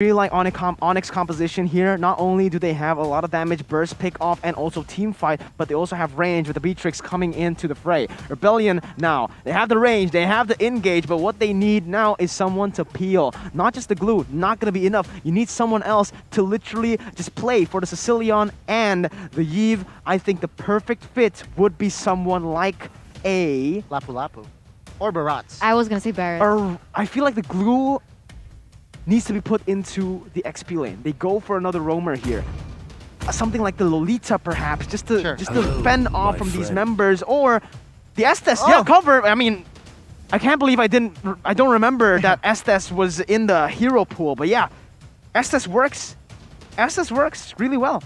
Really like Onyx composition here. Not only do they have a lot of damage, burst, pick off, and also team fight, but they also have range with the Beatrix coming into the fray. Rebellion now, they have the range, they have the engage, but what they need now is someone to peel. Not just the glue, not gonna be enough. You need someone else to literally just play for the Sicilian and the Yves. I think the perfect fit would be someone like a Lapu Lapu. Or Barats. I was gonna say Barrett. Or I feel like the glue needs to be put into the XP lane. They go for another roamer here. Something like the Lolita, perhaps, just to fend off from these members, or the Estes. Yeah, cover. I mean, I can't believe I don't remember that Estes was in the hero pool, but yeah, Estes works. Estes works really well.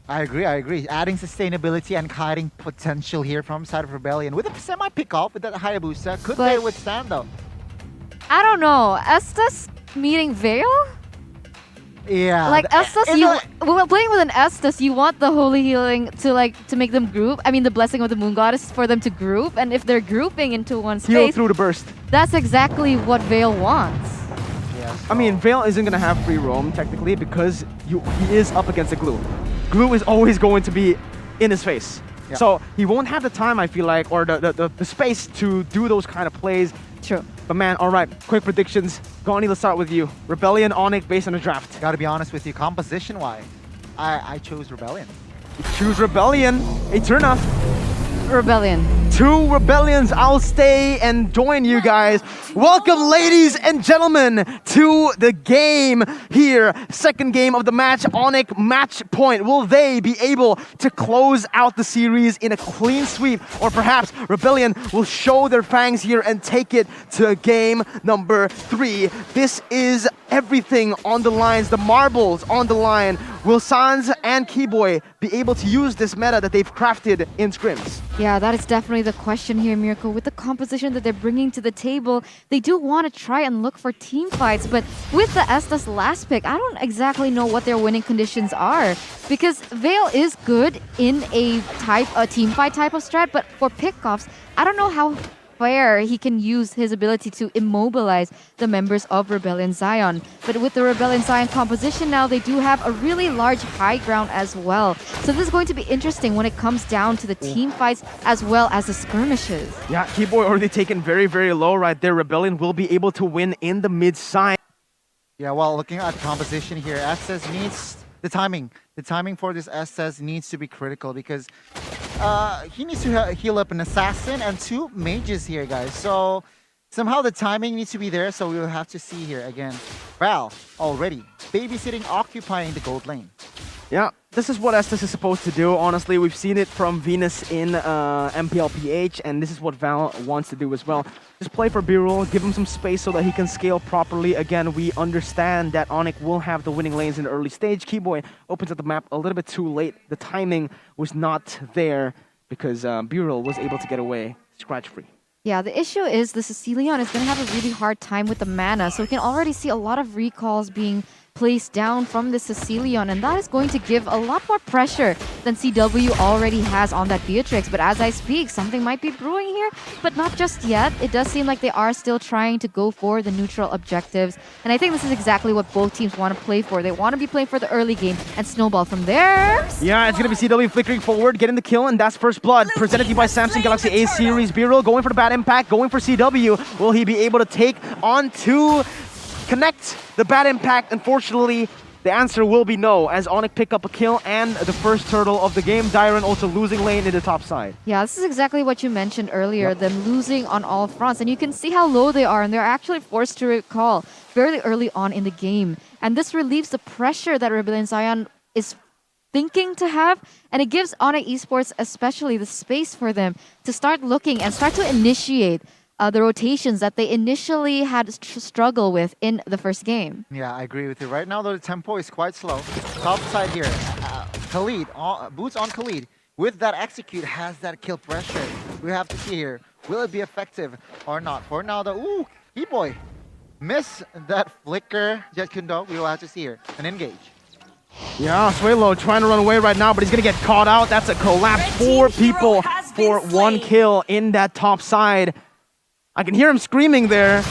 I agree. Adding sustainability and kiting potential here from side of Rebellion with a semi-pick off with that Hayabusa. Could they withstand though? I don't know. Estes meeting Veil? Yeah. Like Estes, when playing with an Estes, you want the holy healing to make them group. I mean, the blessing of the moon goddess for them to group. And if they're grouping into one space, Heal through the burst. That's exactly what Veil wants. I mean, Veil isn't gonna have free roam technically because he is up against the glue. Glue is always going to be in his face. Yeah. So he won't have the time, I feel like, or the space to do those kind of plays. True. But man, all right, quick predictions. Goni, let's start with you. Rebellion, Onic, based on the draft. Gotta be honest with you, composition-wise, I chose Rebellion. You choose Rebellion. Eterna. Rebellion. 2 Rebellions. I'll stay and join you guys. Welcome, ladies and gentlemen, to the game here. Second game of the match, Onic match point. Will they be able to close out the series in a clean sweep? Or perhaps Rebellion will show their fangs here and take it to game number 3. This is everything on the lines, the marbles on the line. Will Sans and Keyboy be able to use this meta that they've crafted in scrims? Yeah, that is definitely the question here, Miracle. With the composition that they're bringing to the table, they do want to try and look for team fights, but with the Estes last pick, I don't exactly know what their winning conditions are, because Veil is good in a team fight type of strat, but for pickoffs, I don't know how fair he can use his ability to immobilize the members of Rebellion Zion. But with the Rebellion Zion composition now, they do have a really large high ground as well. So this is going to be interesting when it comes down to the team fights as well as the skirmishes. Yeah, Keyboy already taken very, very low right there. Rebellion will be able to win in the mid side. Yeah, well, looking at the composition here, Estes needs the timing. The timing for this Estes needs to be critical because he needs to heal up an assassin and 2 mages here, guys. So somehow the timing needs to be there, so we will have to see here again. Val already babysitting, occupying the gold lane. Yeah, this is what Estes is supposed to do. Honestly, we've seen it from Venus in MPL PH, and this is what Val wants to do as well. Just play for B-roll, give him some space so that he can scale properly. Again, we understand that Onic will have the winning lanes in the early stage. Keyboy opens up the map a little bit too late. The timing was not there because B-roll was able to get away scratch-free. Yeah, the issue is the Sicilian is going to have a really hard time with the mana, so we can already see a lot of recalls being placed down from the Sicilian, and that is going to give a lot more pressure than CW already has on that Beatrix. But as I speak, something might be brewing here, but not just yet. It does seem like they are still trying to go for the neutral objectives, and I think this is exactly what both teams want to play for. They want to be playing for the early game and snowball from there. Yeah, it's going to be CW flickering forward, getting the kill, and that's first blood. Presented to you by Samsung Galaxy A Series. B-roll going for the bad impact, going for CW. Will he be able to take on to connect the bad impact? Unfortunately, the answer will be no, as Onic pick up a kill and the first turtle of the game. Dyron also losing lane in the top side. Yeah, this is exactly what you mentioned earlier, them losing on all fronts. And you can see how low they are, and they're actually forced to recall very early on in the game. And this relieves the pressure that Rebellion Zion is thinking to have, and it gives Onic Esports especially the space for them to start looking and start to initiate the rotations that they initially had struggle with in the first game. Yeah, I agree with you. Right now, though, the tempo is quite slow. Top side here, Khalid, boots on Khalid. With that execute, has that kill pressure. We have to see here, will it be effective or not? For now, though, ooh, Keyboy, miss that flicker. Jet Kundo, we will have to see here, an engage. Yeah, Suelo trying to run away right now, but he's going to get caught out. That's a collapse. 4 people for 1 kill in that top side. I can hear him screaming there.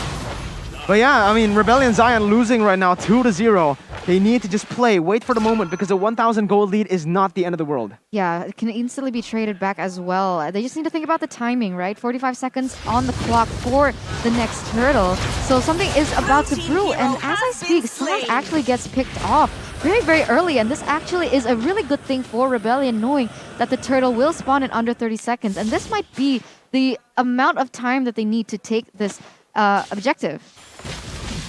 But yeah, I mean, Rebellion Zion losing right now 2-0. They need to just play, wait for the moment, because a 1,000 gold lead is not the end of the world. Yeah, it can instantly be traded back as well. They just need to think about the timing, right? 45 seconds on the clock for the next turtle. So something is about to brew, and as I speak, someone actually gets picked off very, very early, and this actually is a really good thing for Rebellion, knowing that the turtle will spawn in under 30 seconds, and this might be the amount of time that they need to take this objective.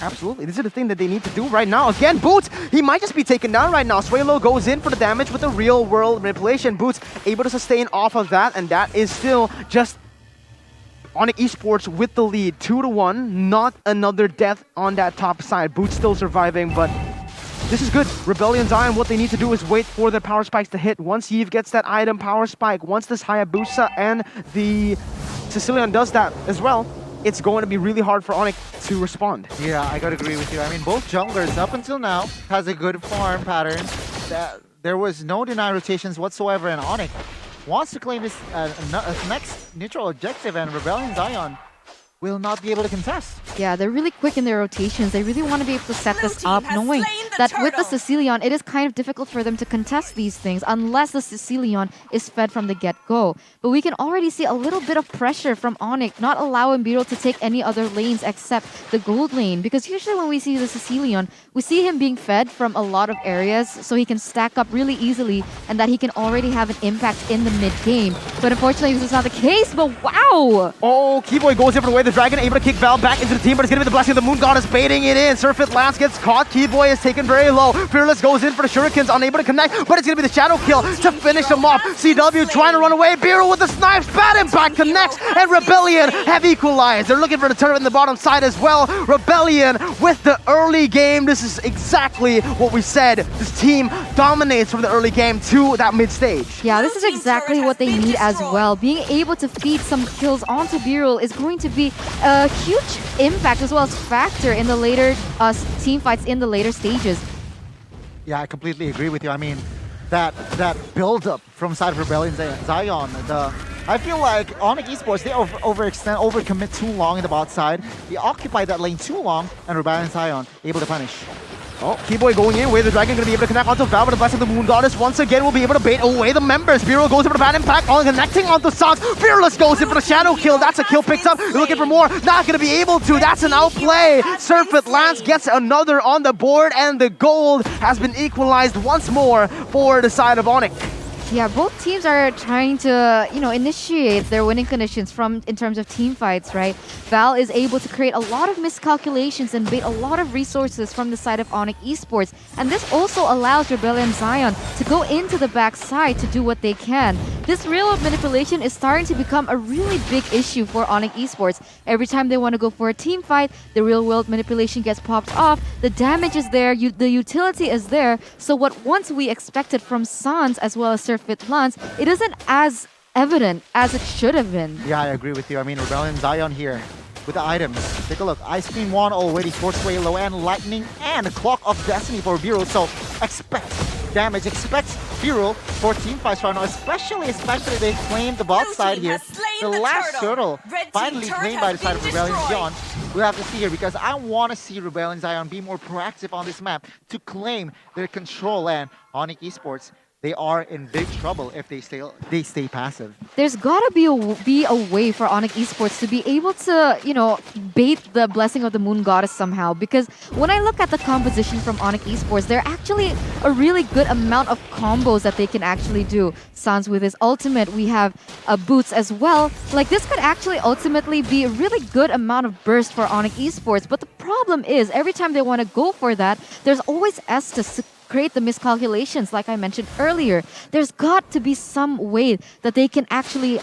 Absolutely. This is the thing that they need to do right now. Again, Boots, he might just be taken down right now. Swalo goes in for the damage with the real world manipulation. Boots able to sustain off of that, and that is still just Onic Esports with the lead. 2-1. Not another death on that top side. Boots still surviving, but this is good. Rebellion Zion, what they need to do is wait for their power spikes to hit. Once Yves gets that item power spike, once this Hayabusa and the Sicilian does that as well, it's going to be really hard for Onic to respond. Yeah, I gotta agree with you. I mean, both junglers up until now has a good farm pattern. There was no deny rotations whatsoever, and Onic wants to claim this next neutral objective, and Rebellion Zion will not be able to contest. Yeah, they're really quick in their rotations. They really want to be able to set this up, knowing that with the Sicilian, it is kind of difficult for them to contest these things unless the Sicilian is fed from the get-go. But we can already see a little bit of pressure from Onic, not allowing Beetle to take any other lanes except the gold lane. Because usually when we see the Sicilian, we see him being fed from a lot of areas so he can stack up really easily and that he can already have an impact in the mid-game. But unfortunately, this is not the case, but wow! Oh, Keyboy goes in for the way. The Dragon able to kick Val back into the team, but it's going to be the blessing of the Moon Goddess baiting it in. Surfeit Lance gets caught. Keyboy is taken very low. Fearless goes in for the Shurikens, unable to connect, but it's going to be the Shadow Kill to finish them off. CW trying to run away. Beerus with the snipes. Bad impact connects, and Rebellion have equalized. They're looking for the turret in the bottom side as well. Rebellion with the early game. This is exactly what we said. This team dominates from the early game to that mid stage. Yeah, this is exactly what they need as well. Being able to feed some kills onto Beerus is going to be a huge impact as well as factor in the later team fights in the later stages. Yeah, I completely agree with you. I mean, that build-up from side of Rebellion Zion, I feel like Onic Esports, they overcommit too long in the bot side. They occupy that lane too long, and Rebellion Zion able to punish. Oh, Keyboy going in, where the Dragon going to be able to connect onto Val, but the blessing of the Moon Goddess once again will be able to bait away the members. Beerus goes in for the bad impact, on connecting onto Sans. Fearless goes in for the Shadow Kill. That's a kill picked up. They're looking for more. Not going to be able to. That's an outplay. Surfeit Lance gets another on the board, and the gold has been equalized once more for the side of Onic. Yeah, both teams are trying to, initiate their winning conditions in terms of team fights, right? Val is able to create a lot of miscalculations and bait a lot of resources from the side of Onic Esports. And this also allows Rebellion Zion to go into the backside to do what they can. This real-world manipulation is starting to become a really big issue for Onic Esports. Every time they want to go for a team fight, the real-world manipulation gets popped off, the damage is there, the utility is there. So what once we expected from Sans as well as Surfeit Lance, it isn't as evident as it should have been. Yeah, I agree with you. I mean, Rebellion Zion here with the items. Take a look. Ice Cream 1 already for Swalo, and Lightning and Clock of Destiny for Beerus. So expect damage, expect Beerus for team fights right now, especially they claimed the bot side here. The last turtle finally claimed by the side of Rebellion Zion. We'll have to see here, because I want to see Rebellion Zion be more proactive on this map to claim their control, and Onic Esports, they are in big trouble if they stay passive. There's gotta be a way for Onic Esports to be able to, bait the blessing of the Moon Goddess somehow. Because when I look at the composition from Onic Esports, there are actually a really good amount of combos that they can actually do. Sans with his ultimate, we have Boots as well. Like, this could actually ultimately be a really good amount of burst for Onic Esports. But the problem is, every time they want to go for that, there's always Estes to create the miscalculations, like I mentioned earlier. There's got to be some way that they can actually,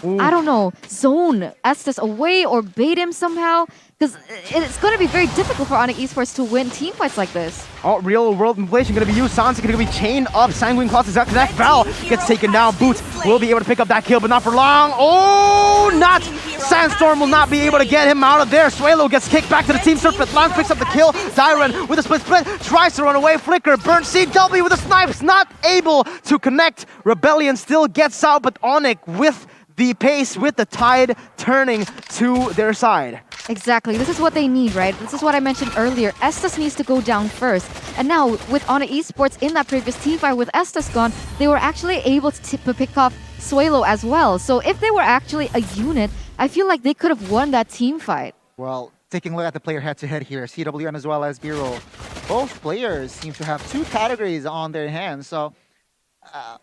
zone Estes away or bait him somehow. Because it's going to be very difficult for Onic Esports to win team fights like this. Oh, real world inflation going to be used. Sans going to be chained up. Sanguine Claws is out to connect. Val gets taken down. Boots will be able to pick up that kill, but not for long. Oh, not! Sandstorm will not be able to get him out of there. Swalo gets kicked back to the team. Surfeit Lance picks up the kill. Dyren with a split, tries to run away. Flicker, burn CW with the snipes, not able to connect. Rebellion still gets out, but Onic with the pace, with the tide turning to their side. Exactly. This is what they need, right? This is what I mentioned earlier. Estes needs to go down first. And now, with Onic Esports in that previous team fight with Estes gone, they were actually able to pick off Suelo as well. So if they were actually a unit, I feel like they could have won that team fight. Well, taking a look at the player head-to-head here, CWN as well as B-Roll. Both players seem to have 2 categories on their hands. So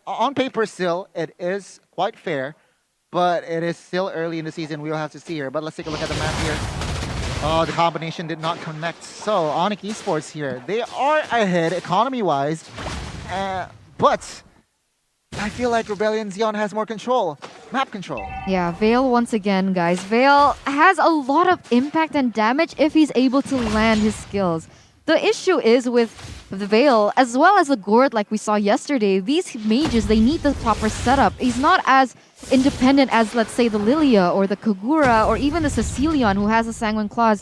on paper still, it is quite fair. But it is still early in the season. We'll have to see here. But let's take a look at the map here. Oh, the combination did not connect. So, Onic Esports here. They are ahead economy-wise. But I feel like Rebellion Xeon has more control. Map control. Yeah, Vale once again, guys. Vale has a lot of impact and damage if he's able to land his skills. The issue is with the Vale, as well as the Gord like we saw yesterday, these mages, they need the proper setup. He's not as independent as, let's say, the Lilia or the Kagura or even the Cecilion who has a Sanguine Claws.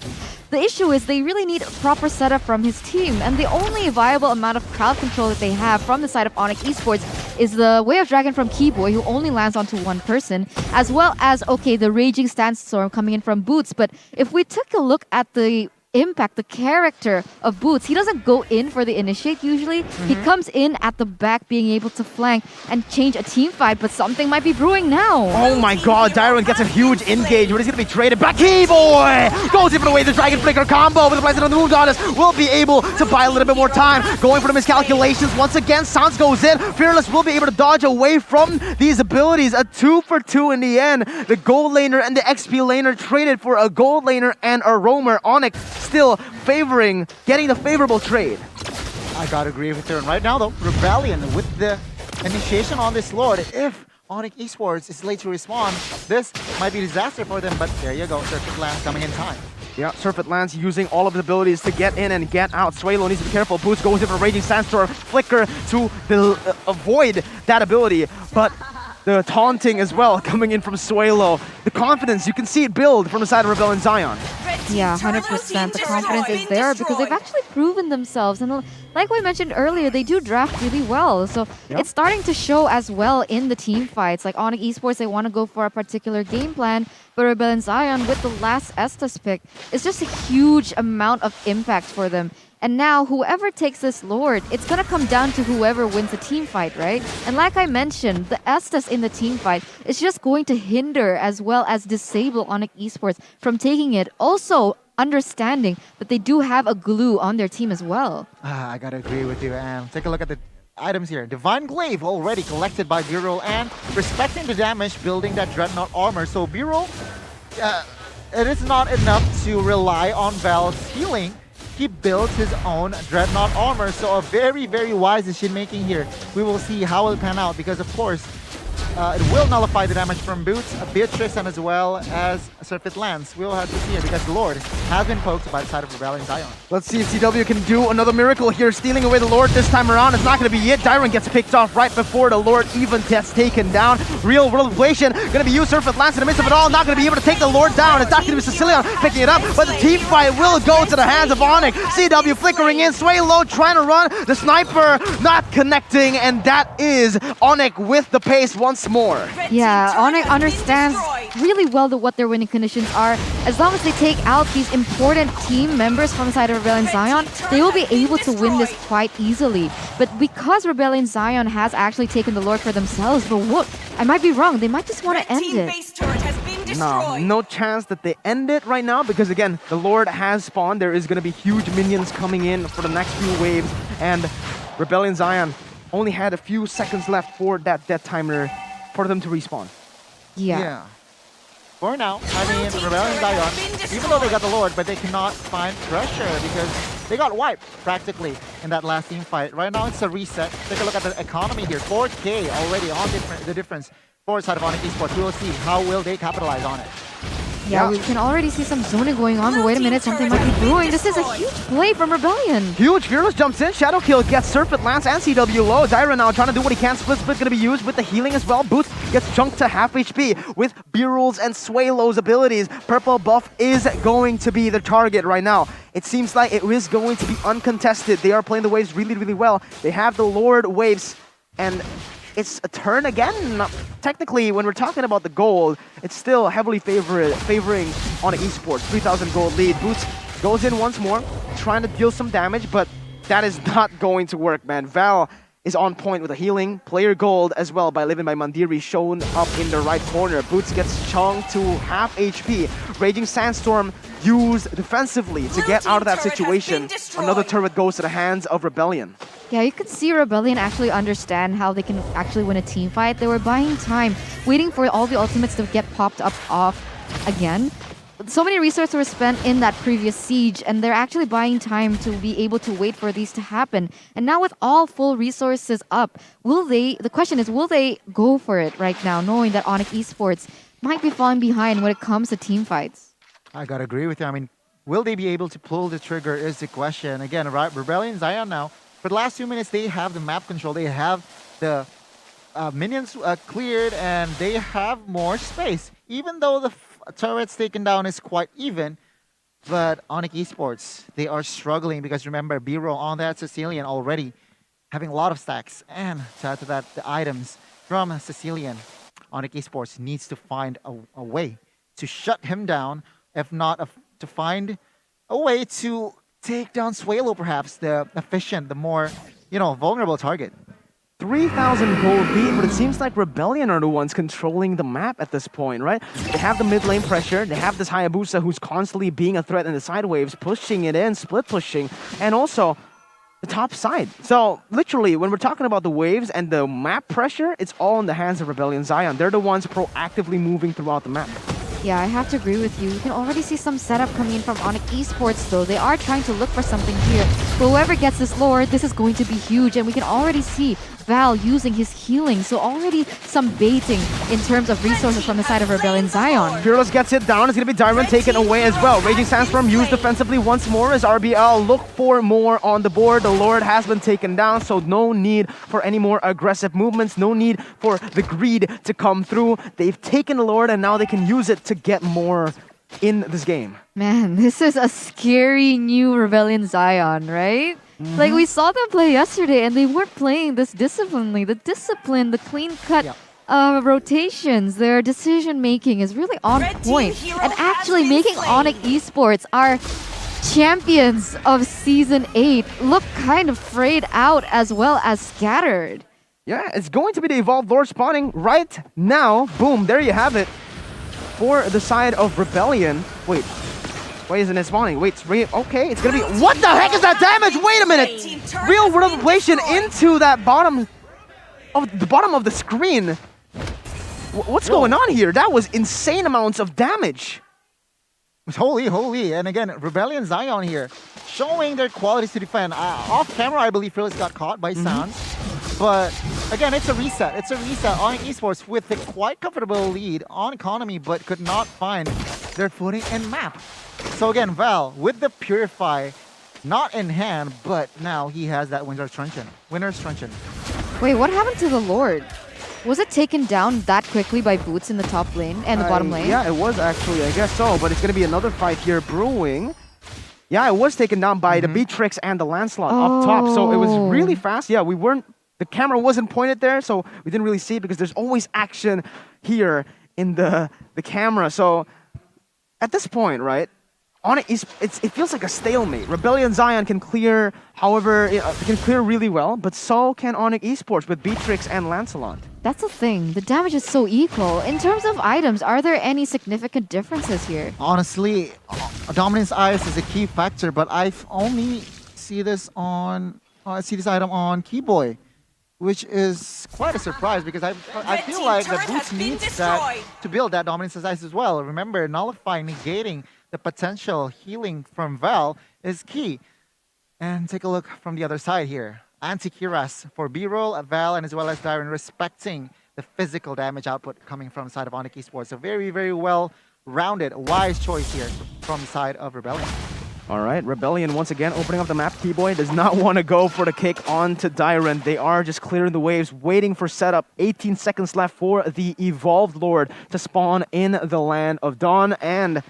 The issue is they really need a proper setup from his team, and the only viable amount of crowd control that they have from the side of Onic Esports is the Way of Dragon from Keyboy, who only lands onto one person, as well as, okay, the Raging Sandstorm coming in from Boots. But if we took a look at the impact, the character of Boots, he doesn't go in for the initiate usually. He comes in at the back being able to flank and change a team fight, but something might be brewing now. Oh my god, Dyron gets a huge engage, but he's gonna be traded back. Boy goes even away the Dragon Flicker combo with the Blessing of the Moon Goddess. Will be able to buy a little bit more time. Going for the miscalculations once again. Sans goes in. Fearless will be able to dodge away from these abilities. A 2 for 2 in the end. The gold laner and the XP laner traded for a gold laner and a roamer. Onic still favoring getting the favorable trade. I gotta agree with her. And right now, though, Rebellion with the initiation on this Lord. If Onic Esports is late to respond, this might be a disaster for them. But there you go, Circuit Lance coming in time. Yeah, Surfeit Lance using all of his abilities to get in and get out. Suelo needs to be careful. Boots goes in for Raging Sandstorm. Flicker to avoid that ability. But the taunting as well coming in from Suelo. The confidence, you can see it build from the side of Rebellion Zion. Yeah, 100%. The confidence is there because they've actually proven themselves. And like we mentioned earlier, they do draft really well. So it's starting to show as well in the team fights. Like Onic Esports, they want to go for a particular game plan. But Rebellion Zion, with the last Estes pick, is just a huge amount of impact for them. And now, whoever takes this Lord, it's going to come down to whoever wins the team fight, right? And like I mentioned, the Estes in the team fight is just going to hinder as well as disable Onic Esports from taking it. Also, understanding that they do have a glue on their team as well. I gotta agree with you, and take a look at the items here. Divine Glaive already collected by B-Roll, and respecting the damage, building that Dreadnought armor. So B-Roll, it is not enough to rely on Val's healing. He builds his own Dreadnought armor, so a very, very wise decision making here. We will see how it will pan out, because of course, it will nullify the damage from Boots, Beatrice, and as well as Surfeit Lance. We'll have to see it because the Lord has been poked by the side of Rebellion Zion. Let's see if CW can do another miracle here, stealing away the Lord this time around. It's not going to be it. Dyron gets picked off right before the Lord even gets taken down. Real world inflation going to be used. Surfeit Lance in the midst of it all, not going to be able to take the Lord down. It's not going to be Cecilion picking it up, but the team fight will go to the hands of Onic. CW flickering in, Suelo trying to run. The sniper not connecting, and that is Onic with the pace once more. Yeah, Onic understands really well what their winning conditions are. As long as they take out these important team members from the side of Rebellion Zion, they will be able to win this quite easily. But because Rebellion Zion has actually taken the Lord for themselves, but what? I might be wrong. They might just want to end it. No chance that they end it right now, because again, the Lord has spawned. There is going to be huge minions coming in for the next few waves, and Rebellion Zion only had a few seconds left for that death timer for them to respawn. Yeah. For now, I mean, Rebellion Zion, even though they got the Lord, but they cannot find pressure because they got wiped practically in that last team fight. Right now, it's a reset. Take a look at the economy here. 4K already on the difference for the side of Onic Esports. We will see how will they capitalize on it. Yeah, we can already see some zoning going on, but wait a minute, something might be brewing. This is a huge play from Rebellion. Huge. Fearless jumps in. Shadow Kill gets Surfeit Lance and CW low. Dyron now trying to do what he can. Split going to be used with the healing as well. Boots gets chunked to half HP with B-Rules and Suelo's abilities. Purple buff is going to be the target right now. It seems like it is going to be uncontested. They are playing the waves really, really well. They have the Lord waves, and it's a turn again. Technically, when we're talking about the gold, it's still heavily favoring Onic Esports. 3,000 gold lead. Boots goes in once more, trying to deal some damage, but that is not going to work, man. Val is on point with a healing. Player gold as well by Living by Mandiri shown up in the right corner. Boots gets Chong to half HP. Raging Sandstorm used defensively to get out of that situation. Another turret goes to the hands of Rebellion. Yeah, you could see Rebellion actually understand how they can actually win a team fight. They were buying time, waiting for all the ultimates to get popped up off again. So many resources were spent in that previous siege, and they're actually buying time to be able to wait for these to happen. And now with all full resources up, the question is, will they go for it right now, knowing that Onic Esports might be falling behind when it comes to team fights? I gotta agree with you. I mean, will they be able to pull the trigger is the question. Again, right, Rebellion Zion now, for the last 2 minutes, they have the map control. They have the minions cleared, and they have more space. Even though the turrets taken down is quite even, but Onic Esports, they are struggling because remember, B-roll on that Sicilian already having a lot of stacks. And to add to that, the items from Sicilian, Onic Esports needs to find a way to shut him down, if not to find a way to take down Swalo, perhaps, the efficient, the more, vulnerable target. 3,000 gold lead, but it seems like Rebellion are the ones controlling the map at this point, right? They have the mid lane pressure, they have this Hayabusa who's constantly being a threat in the side waves, pushing it in, split pushing, and also the top side. So literally, when we're talking about the waves and the map pressure, it's all in the hands of Rebellion Zion. They're the ones proactively moving throughout the map. Yeah, I have to agree with you. You can already see some setup coming in from Onic Esports, though. They are trying to look for something here. But whoever gets this lore, this is going to be huge. And we can already see Val using his healing. So already some baiting in terms of resources from the side of Rebellion Zion. Fearless gets it down. It's going to be Dyrant taken away as well. Raging Sandstorm used defensively once more as RBL look for more on the board. The Lord has been taken down, so no need for any more aggressive movements. No need for the greed to come through. They've taken the Lord and now they can use it to get more in this game. Man, this is a scary new Rebellion Zion, right? Like, we saw them play yesterday and they weren't playing this disciplinedly. The discipline, the clean-cut rotations, their decision-making is really on point. And actually making Onic Esports our champions of Season 8 look kind of frayed out as well as scattered. Yeah, it's going to be the Evolved Lord spawning right now. Boom, there you have it. For the side of Rebellion. Wait, why isn't it spawning? Wait, okay, it's gonna be. What the heck is that damage? Wait a minute! Real revelation into that bottom of the screen. What's going on here? That was insane amounts of damage. Holy. And again, Rebellion Zion here, showing their qualities to defend. Off camera, I believe Fearless got caught by Sounds. But again, it's a reset. On Esports with a quite comfortable lead on economy, but could not find their footing in map. So again, Val with the Purify not in hand, but now he has that Winner's Truncheon. Wait, what happened to the Lord? Was it taken down that quickly by Boots in the top lane and the bottom lane? Yeah, it was actually, I guess so, but it's going to be another fight here brewing. Yeah, it was taken down by the Beatrix and the Lancelot up top, so it was really fast. Yeah, the camera wasn't pointed there, so we didn't really see it because there's always action here in the camera. So at this point, right, it feels like a stalemate. Rebellion Zion can clear, however, it can clear really well, but so can Onic Esports with Beatrix and Lancelot. That's the thing. The damage is so equal. In terms of items, are there any significant differences here? Honestly, Dominance Ice is a key factor, but I've only see this item on Keyboy, which is quite a surprise because I feel like the Boots needs that to build that Dominance Ice as well. Remember, nullifying, negating the potential healing from Val is key. And take a look from the other side here. Anti-Kiras for B-roll, Val, and as well as Darren, respecting the physical damage output coming from the side of Onic Esports. A very, very well-rounded, wise choice here from the side of Rebellion. All right, Rebellion once again opening up the map. Keyboy does not want to go for the kick onto Dyrant. They are just clearing the waves, waiting for setup. 18 seconds left for the Evolved Lord to spawn in the Land of Dawn. And it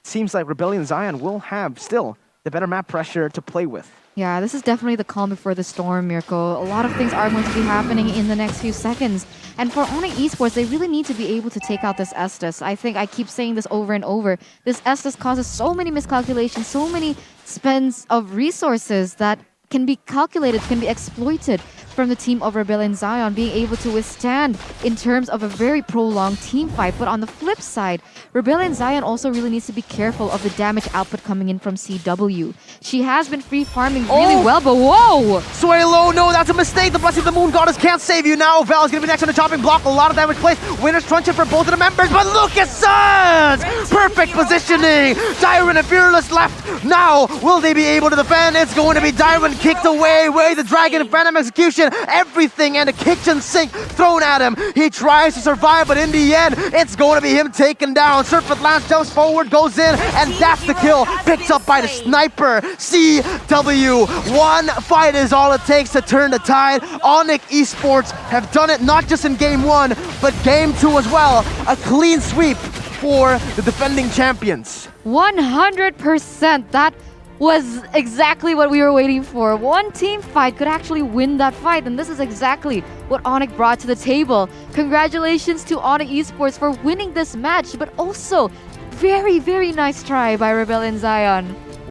seems like Rebellion Zion will have still the better map pressure to play with. Yeah, this is definitely the calm before the storm, Mirko. A lot of things are going to be happening in the next few seconds. And for Onic Esports, they really need to be able to take out this Estes. I think I keep saying this over and over. This Estes causes so many miscalculations, so many spends of resources that can be calculated, can be exploited from the team of Rebellion Zion, being able to withstand in terms of a very prolonged team fight. But on the flip side, Rebellion Zion also really needs to be careful of the damage output coming in from CW. She has been free farming really well, but whoa! Sway low, no, that's a mistake. The Blessing of the Moon Goddess can't save you now. Val is going to be next on the chopping block. A lot of damage placed. Winner's truncheon for both of the members, but look at Suns! Perfect positioning. Dyron and Fearless left. Now, will they be able to defend? It's going to be Dyron kicked away. The Dragon Phantom Execution. Everything and a kitchen sink thrown at him. He tries to survive, but in the end, it's going to be him taken down. Surfeit Lance jumps forward, goes in, and that's the kill. Picked up by the sniper. CW. One fight is all it takes to turn the tide. Onic Esports have done it not just in game 1, but game 2 as well. A clean sweep for the defending champions. 100%. That was exactly what we were waiting for. One team fight could actually win that fight, and this is exactly what Onic brought to the table. Congratulations to Onic Esports for winning this match, but also very, very nice try by Rebellion Zion.